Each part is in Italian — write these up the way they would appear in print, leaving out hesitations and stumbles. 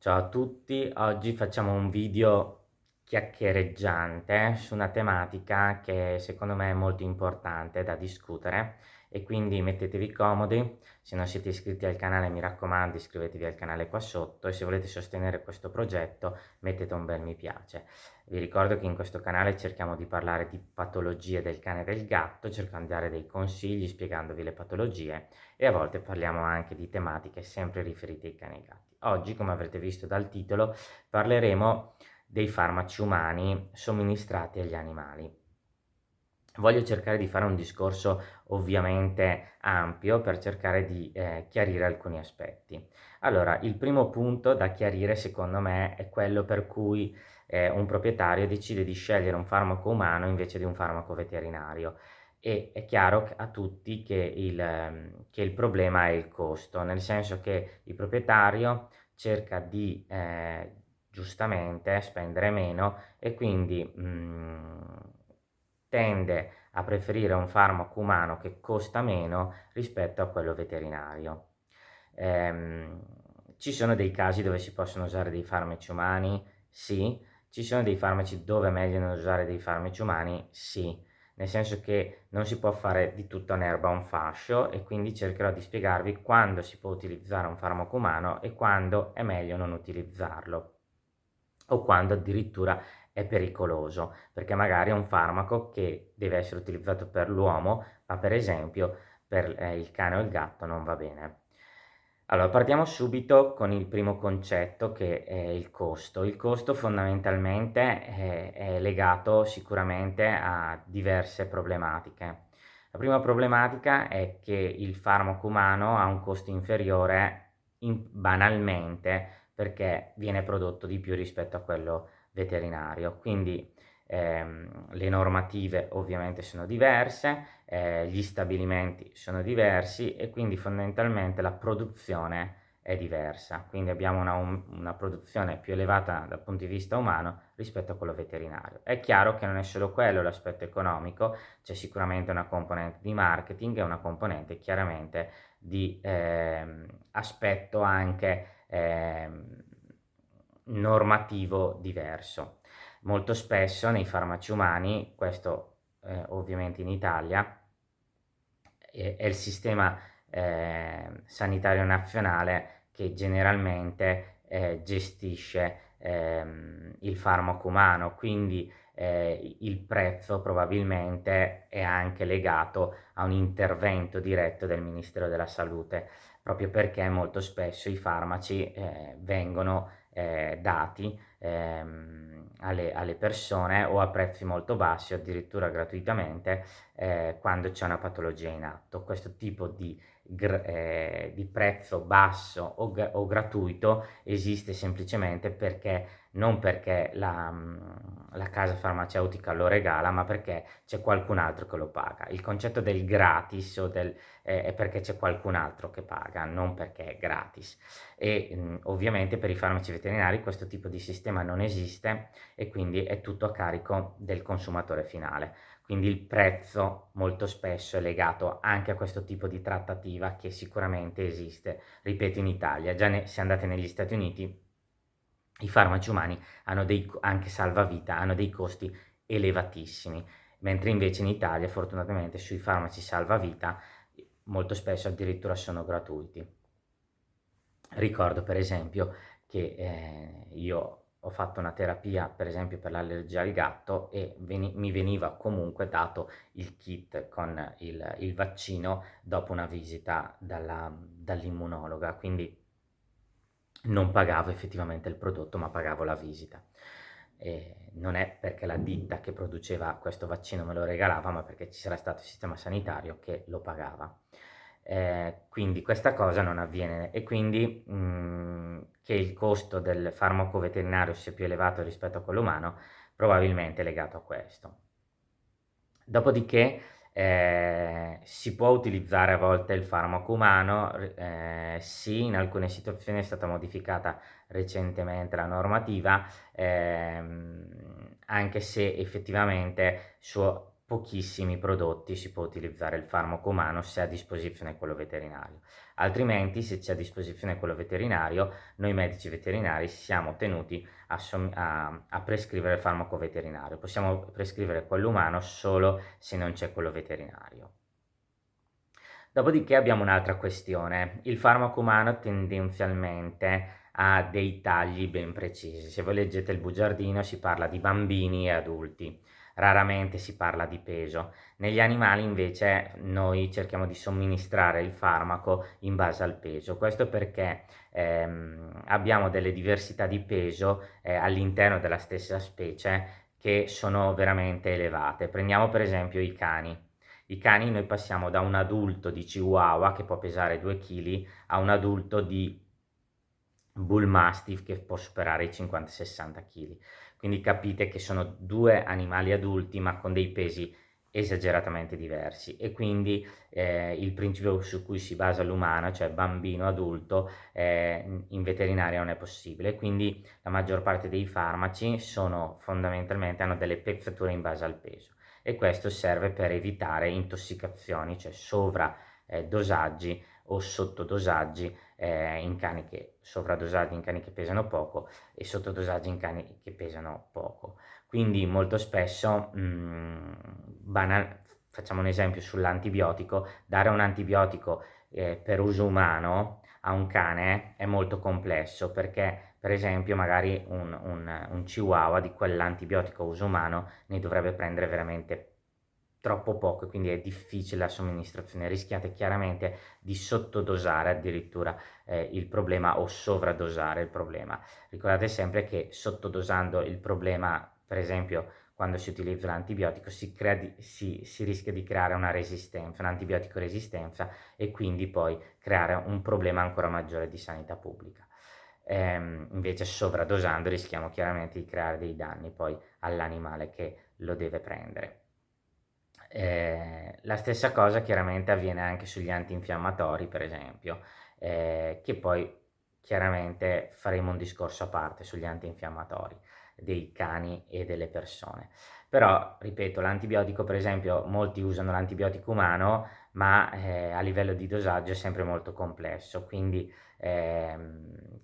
Ciao a tutti, oggi facciamo un video chiacchiereggiante su una tematica che secondo me è molto importante da discutere e quindi mettetevi comodi. Se non siete iscritti al canale, mi raccomando, iscrivetevi al canale qua sotto, e se volete sostenere questo progetto mettete un bel mi piace. Vi ricordo che in questo canale cerchiamo di parlare di patologie del cane e del gatto, cercando di dare dei consigli spiegandovi le patologie, e a volte parliamo anche di tematiche sempre riferite ai cani e ai gatti. Oggi, come avrete visto dal titolo, parleremo dei farmaci umani somministrati agli animali. Voglio cercare di fare un discorso ovviamente ampio per cercare di chiarire alcuni aspetti. Allora, il primo punto da chiarire secondo me è quello per cui un proprietario decide di scegliere un farmaco umano invece di un farmaco veterinario. E è chiaro a tutti che il problema è il costo, nel senso che il proprietario cerca di giustamente spendere meno e quindi tende a preferire un farmaco umano che costa meno rispetto a quello veterinario. Ehm, Ci sono dei casi dove si possono usare dei farmaci umani? Sì. Ci sono dei farmaci dove è meglio non usare dei farmaci umani? Sì. Nel senso che non si può fare di tutta un'erba un fascio, e quindi cercherò di spiegarvi quando si può utilizzare un farmaco umano e quando è meglio non utilizzarlo, o quando addirittura è pericoloso, perché magari è un farmaco che deve essere utilizzato per l'uomo, ma per esempio per il cane o il gatto non va bene. Allora, partiamo subito con il primo concetto, che è il costo. Il costo fondamentalmente è legato sicuramente a diverse problematiche. La prima problematica è che il farmaco umano ha un costo inferiore banalmente perché viene prodotto di più rispetto a quello veterinario. Quindi le normative ovviamente sono diverse, gli stabilimenti sono diversi e quindi fondamentalmente la produzione è diversa. Quindi abbiamo una produzione più elevata dal punto di vista umano rispetto a quello veterinario. È chiaro che non è solo quello l'aspetto economico, c'è sicuramente una componente di marketing e una componente chiaramente di aspetto anche normativo diverso. Molto spesso nei farmaci umani, questo ovviamente in Italia, è il sistema sanitario nazionale che generalmente gestisce il farmaco umano, quindi il prezzo probabilmente è anche legato a un intervento diretto del Ministero della Salute, proprio perché molto spesso i farmaci vengono dati alle persone o a prezzi molto bassi o addirittura gratuitamente quando c'è una patologia in atto. Questo tipo di prezzo basso o gratuito esiste semplicemente perché non perché la casa farmaceutica lo regala, ma perché c'è qualcun altro che lo paga. Il concetto del gratis è perché c'è qualcun altro che paga, non perché è gratis. E ovviamente per i farmaci veterinari questo tipo di sistema non esiste e quindi è tutto a carico del consumatore finale. Quindi il prezzo molto spesso è legato anche a questo tipo di trattativa che sicuramente esiste, ripeto, in Italia. Già se andate negli Stati Uniti, i farmaci umani hanno anche salvavita, hanno dei costi elevatissimi, mentre invece in Italia fortunatamente sui farmaci salvavita molto spesso addirittura sono gratuiti. Ricordo per esempio che io ho fatto una terapia per esempio per l'allergia al gatto e mi veniva comunque dato il kit con il vaccino dopo una visita dall'immunologa, quindi non pagavo effettivamente il prodotto, ma pagavo la visita. Non è perché la ditta che produceva questo vaccino me lo regalava, ma perché ci sarà stato il sistema sanitario che lo pagava. Quindi questa cosa non avviene, e quindi che il costo del farmaco veterinario sia più elevato rispetto a quello umano, probabilmente è legato a questo. Dopodiché si può utilizzare a volte il farmaco umano, sì, in alcune situazioni è stata modificata recentemente la normativa, anche se effettivamente pochissimi prodotti si può utilizzare il farmaco umano se a disposizione quello veterinario. Altrimenti, se c'è a disposizione quello veterinario, noi medici veterinari siamo tenuti a prescrivere il farmaco veterinario. Possiamo prescrivere quello umano solo se non c'è quello veterinario. Dopodiché abbiamo un'altra questione. Il farmaco umano tendenzialmente ha dei tagli ben precisi. Se voi leggete il bugiardino si parla di bambini e adulti, raramente si parla di peso. Negli animali invece noi cerchiamo di somministrare il farmaco in base al peso. Questo perché abbiamo delle diversità di peso all'interno della stessa specie che sono veramente elevate. Prendiamo per esempio i cani. I cani noi passiamo da un adulto di Chihuahua che può pesare 2 kg a un adulto di Bull Mastiff che può superare i 50-60 kg. Quindi capite che sono 2 animali adulti ma con dei pesi esageratamente diversi e quindi il principio su cui si basa l'umano, cioè bambino adulto, in veterinaria non è possibile. Quindi la maggior parte dei farmaci sono fondamentalmente hanno delle pezzature in base al peso e questo serve per evitare intossicazioni, cioè dosaggi o sottodosaggi in cani che sovradosaggi in cani che pesano poco e sottodosaggi in cani che pesano poco. Quindi molto spesso facciamo un esempio sull'antibiotico, dare un antibiotico per uso umano a un cane è molto complesso perché per esempio magari un chihuahua di quell'antibiotico a uso umano ne dovrebbe prendere veramente troppo poco e quindi è difficile la somministrazione, rischiate chiaramente di sottodosare addirittura il problema o sovradosare il problema. Ricordate sempre che sottodosando il problema, per esempio quando si utilizza l'antibiotico, si rischia di creare una resistenza, un'antibiotico resistenza e quindi poi creare un problema ancora maggiore di sanità pubblica. Invece sovradosando rischiamo chiaramente di creare dei danni poi all'animale che lo deve prendere. La stessa cosa chiaramente avviene anche sugli antinfiammatori, per esempio, che poi chiaramente faremo un discorso a parte sugli antinfiammatori dei cani e delle persone. Però, ripeto, l'antibiotico, per esempio, molti usano l'antibiotico umano, ma a livello di dosaggio è sempre molto complesso, quindi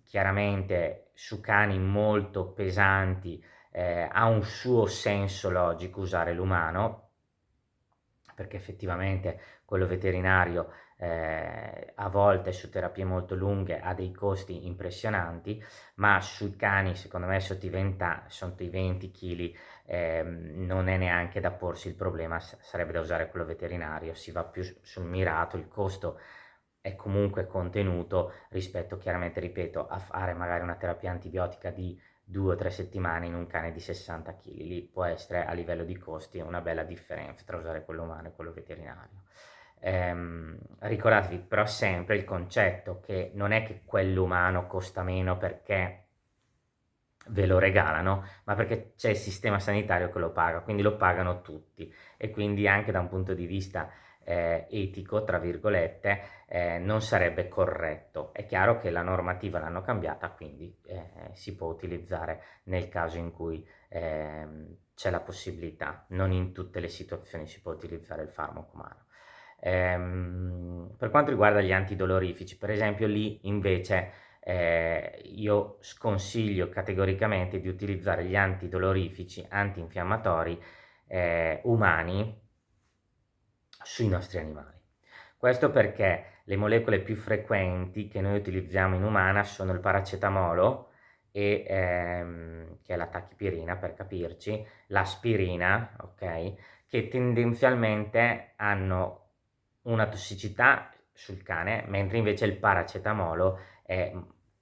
chiaramente su cani molto pesanti ha un suo senso logico usare l'umano, perché effettivamente quello veterinario a volte su terapie molto lunghe ha dei costi impressionanti, ma sui cani secondo me sotto i 20 kg non è neanche da porsi il problema, sarebbe da usare quello veterinario, si va più sul mirato, il costo è comunque contenuto rispetto chiaramente, ripeto, a fare magari una terapia antibiotica di 2 o 3 settimane in un cane di 60 kg. Lì può essere a livello di costi una bella differenza tra usare quello umano e quello veterinario. Ricordatevi però sempre il concetto che non è che quello umano costa meno perché ve lo regalano, ma perché c'è il sistema sanitario che lo paga, quindi lo pagano tutti e quindi anche da un punto di vista etico, tra virgolette, non sarebbe corretto. È chiaro che la normativa l'hanno cambiata, quindi si può utilizzare nel caso in cui c'è la possibilità, non in tutte le situazioni si può utilizzare il farmaco umano. Per quanto riguarda gli antidolorifici, per esempio, lì invece io sconsiglio categoricamente di utilizzare gli antidolorifici antinfiammatori umani sui nostri animali. Questo perché le molecole più frequenti che noi utilizziamo in umana sono il paracetamolo, che è la tachipirina per capirci, l'aspirina, ok? Che tendenzialmente hanno una tossicità sul cane, mentre invece il paracetamolo è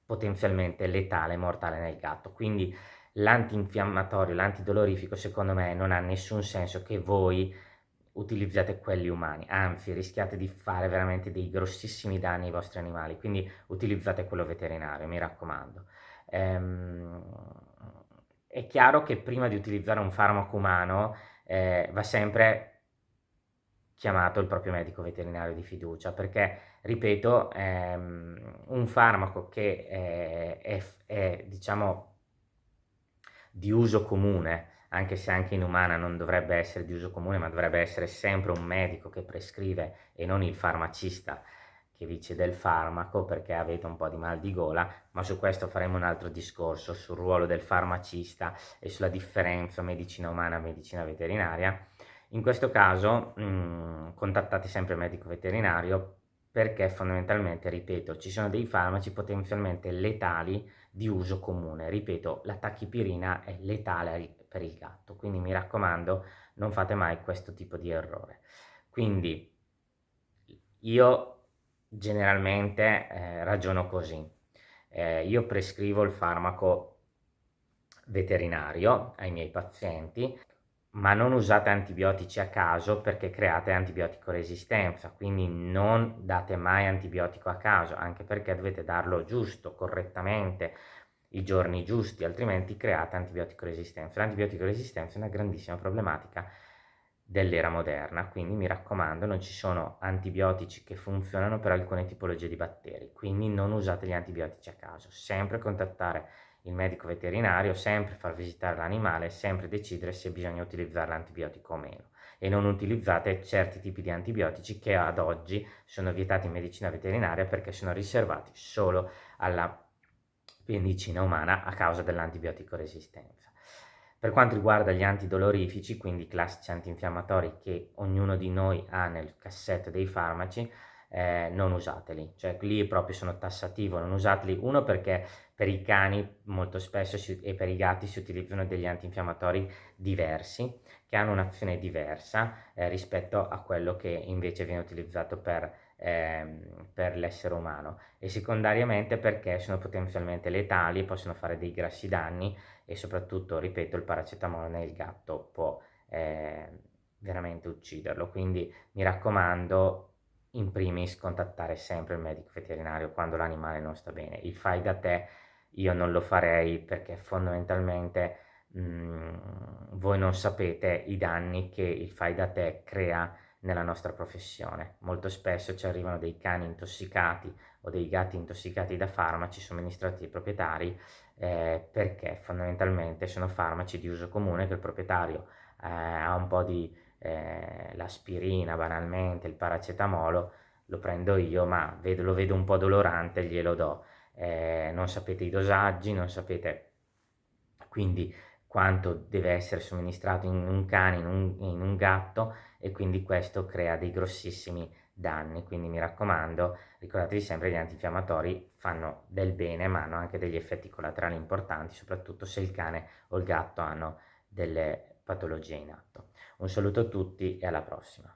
potenzialmente letale, mortale nel gatto. Quindi l'antinfiammatorio, l'antidolorifico, secondo me non ha nessun senso che voi utilizzate quelli umani, anzi rischiate di fare veramente dei grossissimi danni ai vostri animali, quindi utilizzate quello veterinario, mi raccomando. È chiaro che prima di utilizzare un farmaco umano va sempre chiamato il proprio medico veterinario di fiducia, perché, ripeto, un farmaco che diciamo di uso comune anche se anche in umana non dovrebbe essere di uso comune, ma dovrebbe essere sempre un medico che prescrive e non il farmacista che dice del farmaco perché avete un po' di mal di gola, ma su questo faremo un altro discorso sul ruolo del farmacista e sulla differenza medicina umana e medicina veterinaria. In questo caso contattate sempre il medico veterinario perché fondamentalmente, ripeto, ci sono dei farmaci potenzialmente letali di uso comune. Ripeto, la tachipirina è letale per il gatto, quindi mi raccomando, non fate mai questo tipo di errore. Quindi io generalmente ragiono così. Io prescrivo il farmaco veterinario ai miei pazienti, ma non usate antibiotici a caso perché create antibiotico resistenza, quindi non date mai antibiotico a caso, anche perché dovete darlo giusto, correttamente, i giorni giusti, altrimenti create antibiotico resistenza. L'antibiotico resistenza è una grandissima problematica dell'era moderna, quindi mi raccomando, non ci sono antibiotici che funzionano per alcune tipologie di batteri, quindi non usate gli antibiotici a caso, sempre contattare il medico veterinario, sempre far visitare l'animale, sempre decidere se bisogna utilizzare l'antibiotico o meno e non utilizzate certi tipi di antibiotici che ad oggi sono vietati in medicina veterinaria perché sono riservati solo alla medicina umana a causa dell'antibiotico resistenza. Per quanto riguarda gli antidolorifici, quindi i classici antinfiammatori che ognuno di noi ha nel cassetto dei farmaci, non usateli, cioè lì proprio sono tassativo, non usateli, uno perché per i cani molto spesso e per i gatti si utilizzano degli antinfiammatori diversi, che hanno un'azione diversa rispetto a quello che invece viene utilizzato per l'essere umano, e secondariamente perché sono potenzialmente letali, possono fare dei grossi danni e soprattutto, ripeto, il paracetamolo nel gatto può veramente ucciderlo, quindi mi raccomando, in primis contattare sempre il medico veterinario quando l'animale non sta bene. Il fai da te io non lo farei perché fondamentalmente voi non sapete i danni che il fai da te crea nella nostra professione. Molto spesso ci arrivano dei cani intossicati o dei gatti intossicati da farmaci somministrati ai proprietari perché fondamentalmente sono farmaci di uso comune che il proprietario ha un po' di l'aspirina banalmente, il paracetamolo, lo prendo io, ma lo vedo un po' dolorante, glielo do. Non sapete i dosaggi, non sapete quindi quanto deve essere somministrato in un cane, in un gatto, e quindi questo crea dei grossissimi danni. Quindi mi raccomando, ricordatevi sempre che gli antinfiammatori fanno del bene, ma hanno anche degli effetti collaterali importanti, soprattutto se il cane o il gatto hanno delle patologie in atto. Un saluto a tutti e alla prossima.